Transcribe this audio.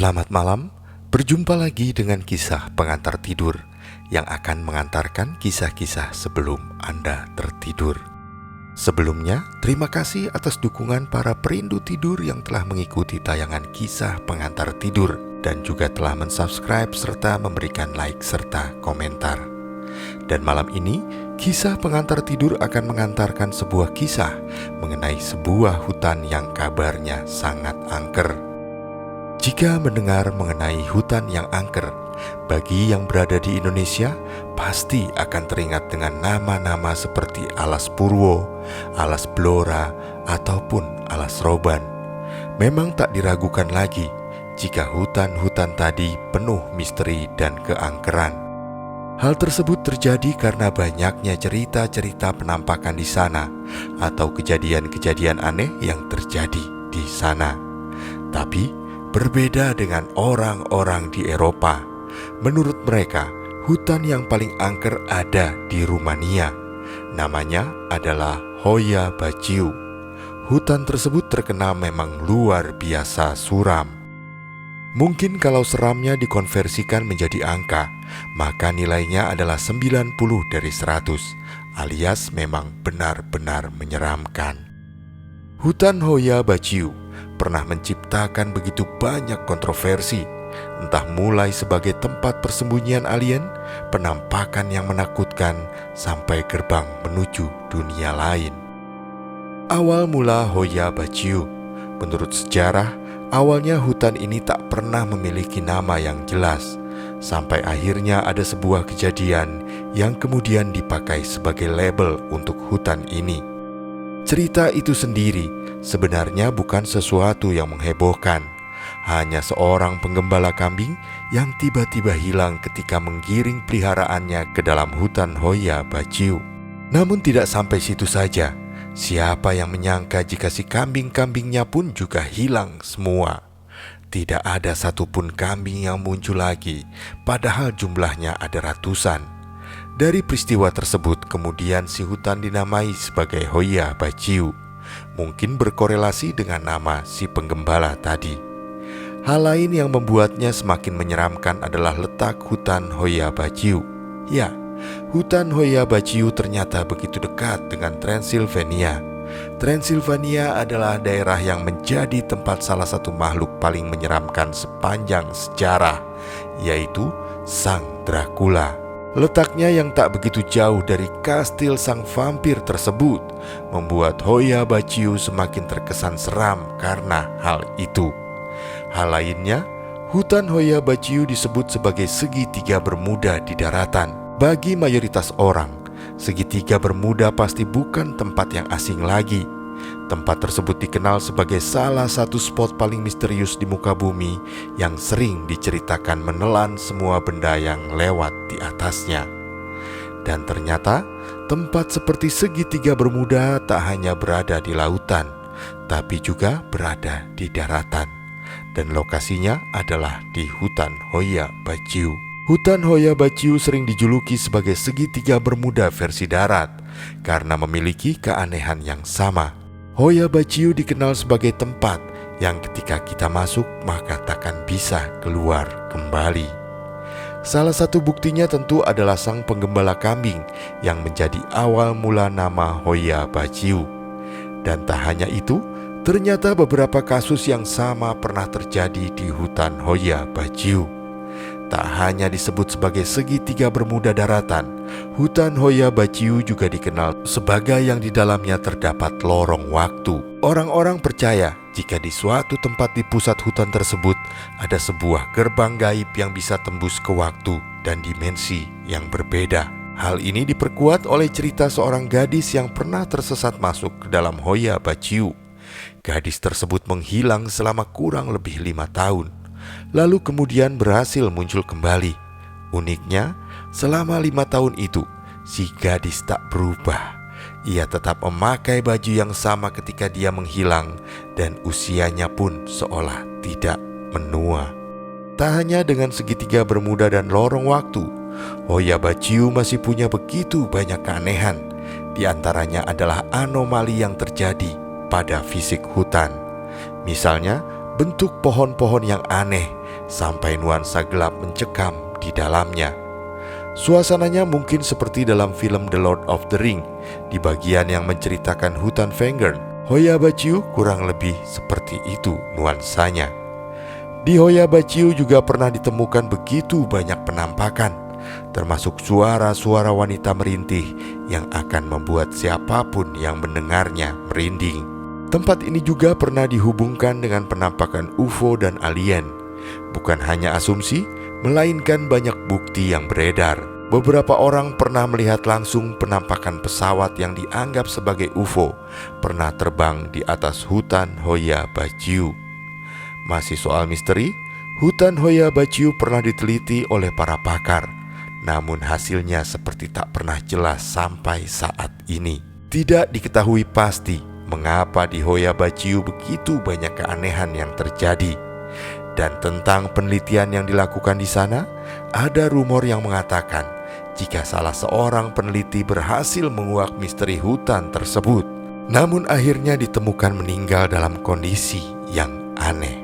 Selamat malam, berjumpa lagi dengan kisah pengantar tidur yang akan mengantarkan kisah-kisah sebelum Anda tertidur. Sebelumnya, terima kasih atas dukungan para perindu tidur yang telah mengikuti tayangan kisah pengantar tidur dan juga telah mensubscribe serta memberikan like serta komentar. Dan malam ini, kisah pengantar tidur akan mengantarkan sebuah kisah mengenai sebuah hutan yang kabarnya sangat angker. Jika mendengar mengenai hutan yang angker, bagi yang berada di Indonesia pasti akan teringat dengan nama-nama seperti Alas Purwo, Alas Blora, ataupun Alas Roban. Memang tak diragukan lagi jika hutan-hutan tadi penuh misteri dan keangkeran. Hal tersebut terjadi karena banyaknya cerita-cerita penampakan di sana atau kejadian-kejadian aneh yang terjadi di sana. Tapi berbeda dengan orang-orang di Eropa. Menurut mereka, hutan yang paling angker ada di Rumania. Namanya adalah Hoia Baciu. Hutan tersebut terkenal memang luar biasa suram. Mungkin kalau seramnya dikonversikan menjadi angka, maka nilainya adalah 90 dari 100, alias memang benar-benar menyeramkan. Hutan Hoia Baciu pernah menciptakan begitu banyak kontroversi, entah mulai sebagai tempat persembunyian alien, penampakan yang menakutkan, sampai gerbang menuju dunia lain. Awal mula Hoia Baciu, menurut sejarah, awalnya hutan ini tak pernah memiliki nama yang jelas, sampai akhirnya ada sebuah kejadian yang kemudian dipakai sebagai label untuk hutan ini. Cerita itu sendiri sebenarnya bukan sesuatu yang menghebohkan, hanya seorang penggembala kambing yang tiba-tiba hilang ketika menggiring peliharaannya ke dalam hutan Hoia Baciu. Namun tidak sampai situ saja, siapa yang menyangka jika si kambing-kambingnya pun juga hilang semua. Tidak ada satupun kambing yang muncul lagi, padahal jumlahnya ada ratusan. Dari peristiwa tersebut kemudian si hutan dinamai sebagai Hoia Baciu, mungkin berkorelasi dengan nama si penggembala tadi. Hal lain yang membuatnya semakin menyeramkan adalah letak hutan Hoia Baciu. Ya, hutan Hoia Baciu ternyata begitu dekat dengan Transilvania. Transilvania adalah daerah yang menjadi tempat salah satu makhluk paling menyeramkan sepanjang sejarah, yaitu Sang Dracula. Letaknya yang tak begitu jauh dari kastil sang vampir tersebut membuat Hoia Baciu semakin terkesan seram karena hal itu. Hal lainnya, hutan Hoia Baciu disebut sebagai segitiga Bermuda di daratan. Bagi mayoritas orang, segitiga Bermuda pasti bukan tempat yang asing lagi. Tempat tersebut dikenal sebagai salah satu spot paling misterius di muka bumi yang sering diceritakan menelan semua benda yang lewat di atasnya. Dan ternyata tempat seperti segitiga Bermuda tak hanya berada di lautan, tapi juga berada di daratan. Dan lokasinya adalah di hutan Hoia Baciu. Hutan Hoia Baciu sering dijuluki sebagai segitiga Bermuda versi darat karena memiliki keanehan yang sama. Hoia Baciu dikenal sebagai tempat yang ketika kita masuk maka takkan bisa keluar kembali. Salah satu buktinya tentu adalah sang penggembala kambing yang menjadi awal mula nama Hoia Baciu. Dan tak hanya itu, ternyata beberapa kasus yang sama pernah terjadi di hutan Hoia Baciu. Tak hanya disebut sebagai segitiga Bermuda daratan, hutan Hoia Baciu juga dikenal sebagai yang di dalamnya terdapat lorong waktu. Orang-orang percaya jika di suatu tempat di pusat hutan tersebut ada sebuah gerbang gaib yang bisa tembus ke waktu dan dimensi yang berbeda. Hal ini diperkuat oleh cerita seorang gadis yang pernah tersesat masuk ke dalam Hoia Baciu. Gadis tersebut menghilang selama kurang lebih 5 tahun. Lalu kemudian berhasil muncul kembali. Uniknya, selama 5 tahun itu, si gadis tak berubah. Ia tetap memakai baju yang sama ketika dia menghilang, dan usianya pun seolah tidak menua. Tak hanya dengan segitiga Bermuda dan lorong waktu, Hoia Baciu masih punya begitu banyak keanehan. Di antaranya adalah anomali yang terjadi pada fisik hutan. Misalnya, bentuk pohon-pohon yang aneh, sampai nuansa gelap mencekam di dalamnya. Suasananya mungkin seperti dalam film The Lord of the Ring, di bagian yang menceritakan hutan Fangorn. Hoya Baciu kurang lebih seperti itu nuansanya. Di Hoya Baciu juga pernah ditemukan begitu banyak penampakan, termasuk suara-suara wanita merintih yang akan membuat siapapun yang mendengarnya merinding. Tempat ini juga pernah dihubungkan dengan penampakan UFO dan alien. Bukan hanya asumsi, melainkan banyak bukti yang beredar. Beberapa orang pernah melihat langsung penampakan pesawat yang dianggap sebagai UFO pernah terbang di atas hutan Hoya Baciu. Masih soal misteri, hutan Hoya Baciu pernah diteliti oleh para pakar, namun hasilnya seperti tak pernah jelas sampai saat ini. Tidak diketahui pasti mengapa di Hoya Baciu begitu banyak keanehan yang terjadi. Dan tentang penelitian yang dilakukan di sana, ada rumor yang mengatakan jika salah seorang peneliti berhasil menguak misteri hutan tersebut, namun akhirnya ditemukan meninggal dalam kondisi yang aneh.